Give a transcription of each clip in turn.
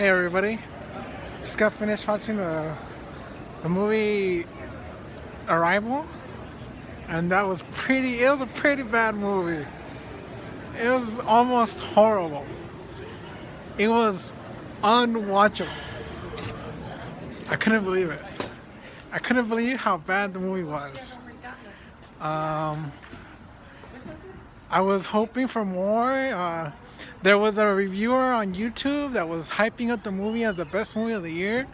Hey everybody, just got finished watching the movie Arrival, and it was a pretty bad movie. It was almost horrible. It was unwatchable. I couldn't believe it. I couldn't believe how bad the movie was. Um, I was hoping for more. There was a reviewer on YouTube that was hyping up the movie as the best movie of the year,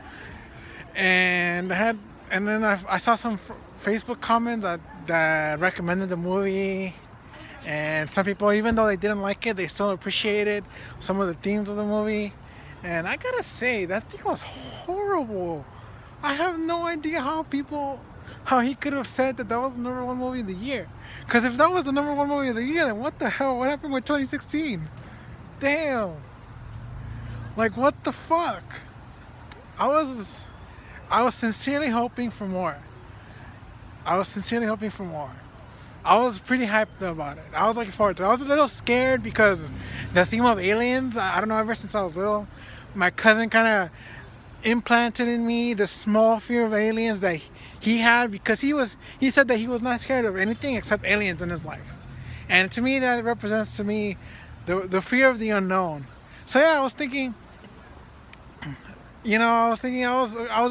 and then I saw some Facebook comments that recommended the movie, and some people, even though they didn't like it, they still appreciated some of the themes of the movie. And I gotta say, that thing was horrible. I have no idea how he could have said that was the number one movie of the year. Because if that was the number one movie of the year, then what the hell? What happened with 2016? Damn. Like, what the fuck? I was I was sincerely hoping for more. I was sincerely hoping for more. I was pretty hyped about it. I was looking forward to it. I was a little scared because the theme of aliens, I don't know, ever since I was little, my cousin kind of implanted in me the small fear of aliens that he had, because he said that he was not scared of anything except aliens in his life. And to me, that represents to me the fear of the unknown. So yeah, I was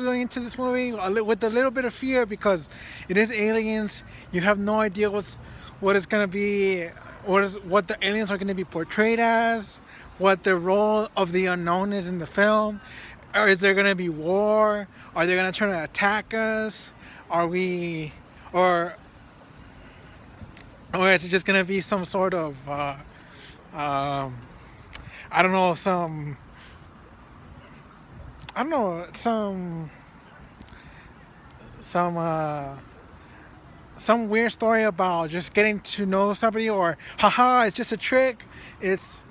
going into this movie with a little bit of fear, because it is aliens. You have no idea what it's gonna be, what the aliens are gonna be portrayed as, what the role of the unknown is in the film. Or is there gonna be war? Are they gonna try to attack us? Are we, or is it just gonna be some sort of I don't know, some some weird story about just getting to know somebody, or haha, it's just a trick. It's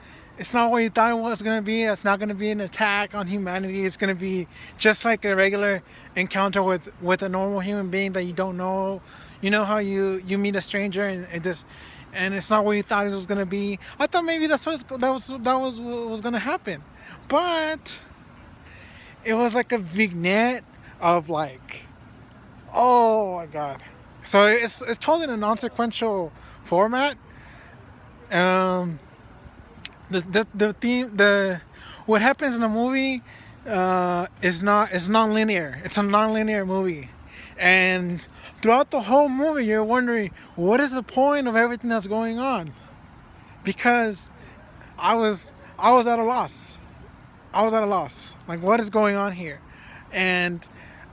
not what you thought it was going to be. It's not going to be an attack on humanity. It's going to be just like a regular encounter with a normal human being that you don't know. You know how you meet a stranger, and it's not what you thought it was going to be. I thought maybe that was what was going to happen, but it was like a vignette of, like, oh my god. So it's told in a non-sequential format. Um, the theme, the what happens in the movie is non-linear. It's a non-linear movie, and throughout the whole movie, you're wondering what is the point of everything that's going on, because I was at a loss. I was at a loss. Like, what is going on here? And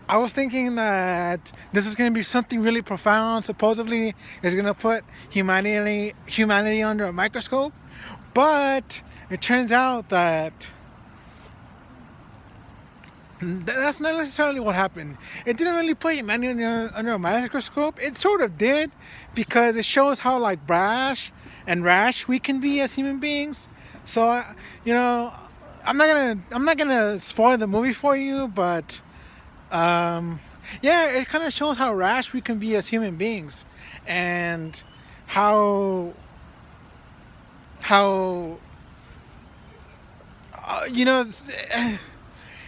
I was thinking that this is going to be something really profound. Supposedly, it's going to put humanity under a microscope. But it turns out that that's not necessarily what happened. It didn't really put humanity under a microscope. It sort of did, because it shows how, like, brash and rash we can be as human beings. So, you know, I'm not gonna spoil the movie for you, but yeah, it kind of shows how rash we can be as human beings, and how you know,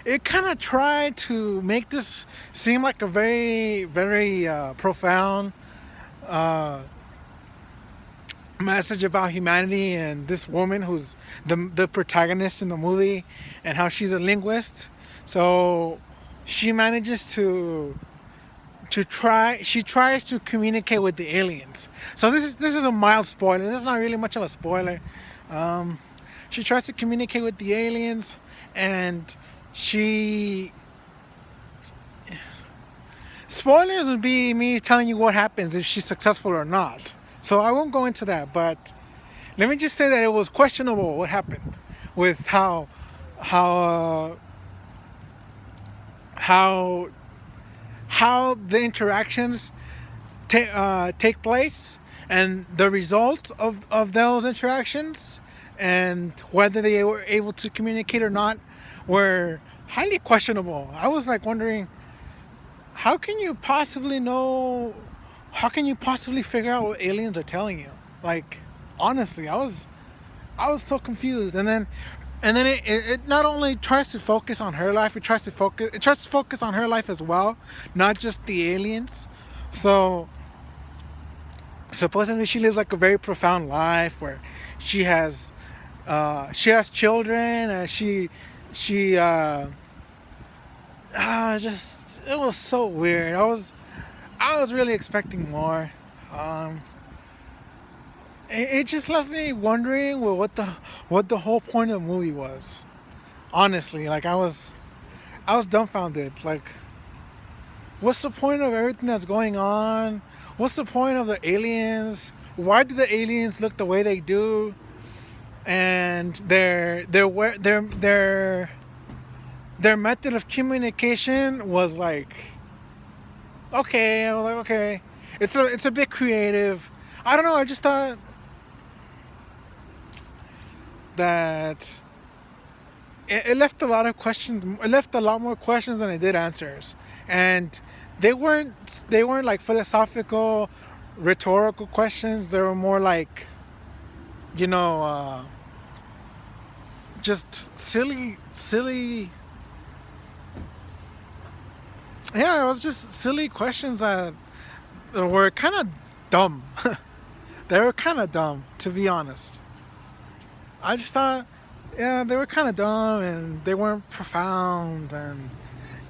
it kind of tried to make this seem like a very, very profound message about humanity, and this woman who's the protagonist in the movie, and how she's a linguist. So she manages she tries to communicate with the aliens. So this is a mild spoiler. This is not really much of a spoiler. She tries to communicate with the aliens, and spoilers would be me telling you what happens if she's successful or not. So I won't go into that, but let me just say that it was questionable what happened with how the interactions take place, and the results of those interactions, and whether they were able to communicate or not, were highly questionable. I was like wondering, how can you possibly know? How can you possibly figure out what aliens are telling you? Like, honestly, I was so confused. And then and then it not only tries to focus on her life, it tries to focus on her life as well, not just the aliens. So supposedly she lives like a very profound life where she has children, and she just it was so weird. I was really expecting more. Um, it just left me wondering, well, what the whole point of the movie was. Honestly, like I was dumbfounded. Like, what's the point of everything that's going on? What's the point of the aliens? Why do the aliens look the way they do? And their method of communication was like, okay. I was like, okay, it's a bit creative. I don't know. I just thought that it left a lot of questions. It left a lot more questions than it did answers, and they weren't like philosophical, rhetorical questions. They were more like, you know, just silly. Yeah, it was just silly questions that were kind of dumb. They were kind of dumb, to be honest. I just thought, yeah, they were kind of dumb and they weren't profound, and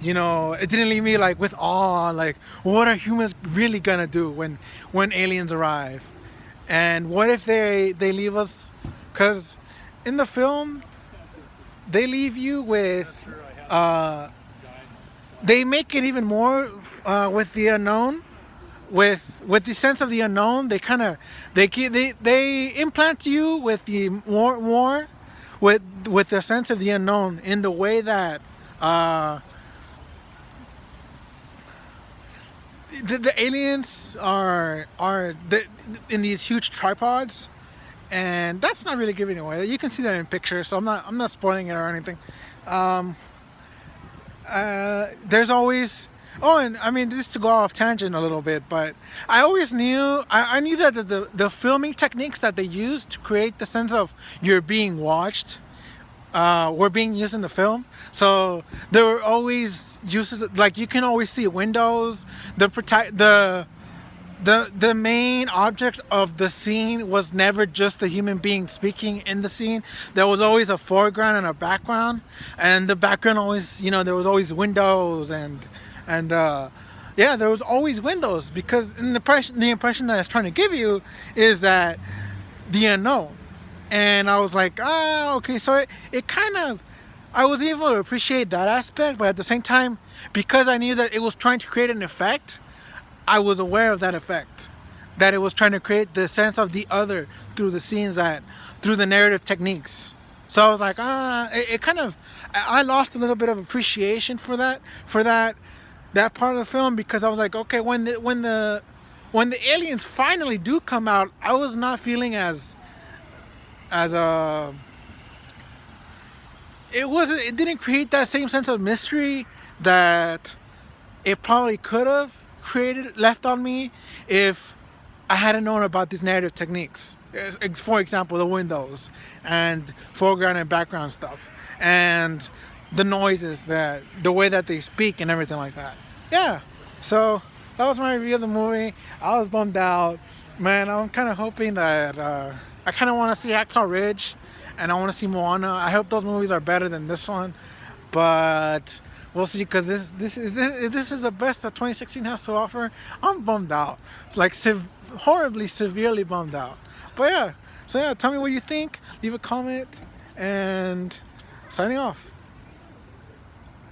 it didn't leave me like with awe. Like, what are humans really gonna do when aliens arrive? And what if they leave us? Because in the film, they leave you with, uh, they make it even more with the unknown, with the sense of the unknown. They kind of they implant you with the more with the sense of the unknown in the way that uh, the aliens in these huge tripods, and that's not really giving it away. You can see that in pictures, so I'm not spoiling it or anything. Um, there's always, oh, and I mean, this is to go off tangent a little bit, but I knew that the filming techniques that they used to create the sense of you're being watched were being used in the film. So there were always uses, like you can always see windows. The main object of the scene was never just the human being speaking in the scene. There was always a foreground and a background, and the background always, there was always windows, and yeah, there was always windows, because the impression that I was trying to give you is that the unknown. And I was like, okay, so it kind of, I was able to appreciate that aspect, but at the same time, because I knew that it was trying to create an effect, I was aware of that effect, that it was trying to create the sense of the other through the scenes, through the narrative techniques. So I was like, it kind of, I lost a little bit of appreciation for that part of the film, because I was like, okay, when the aliens finally do come out, I was not feeling as it didn't create that same sense of mystery that it probably could have left on me if I hadn't known about these narrative techniques. For example, the windows and foreground and background stuff, and the noises, the way that they speak and everything like that. Yeah. So that was my review of the movie. I was bummed out, man. I'm kind of hoping that I kind of want to see Hacksaw Ridge, and I want to see Moana. I hope those movies are better than this one, but we'll see, because this is the best that 2016 has to offer. I'm bummed out, like horribly, severely bummed out. But yeah, so yeah, tell me what you think. Leave a comment, and signing off.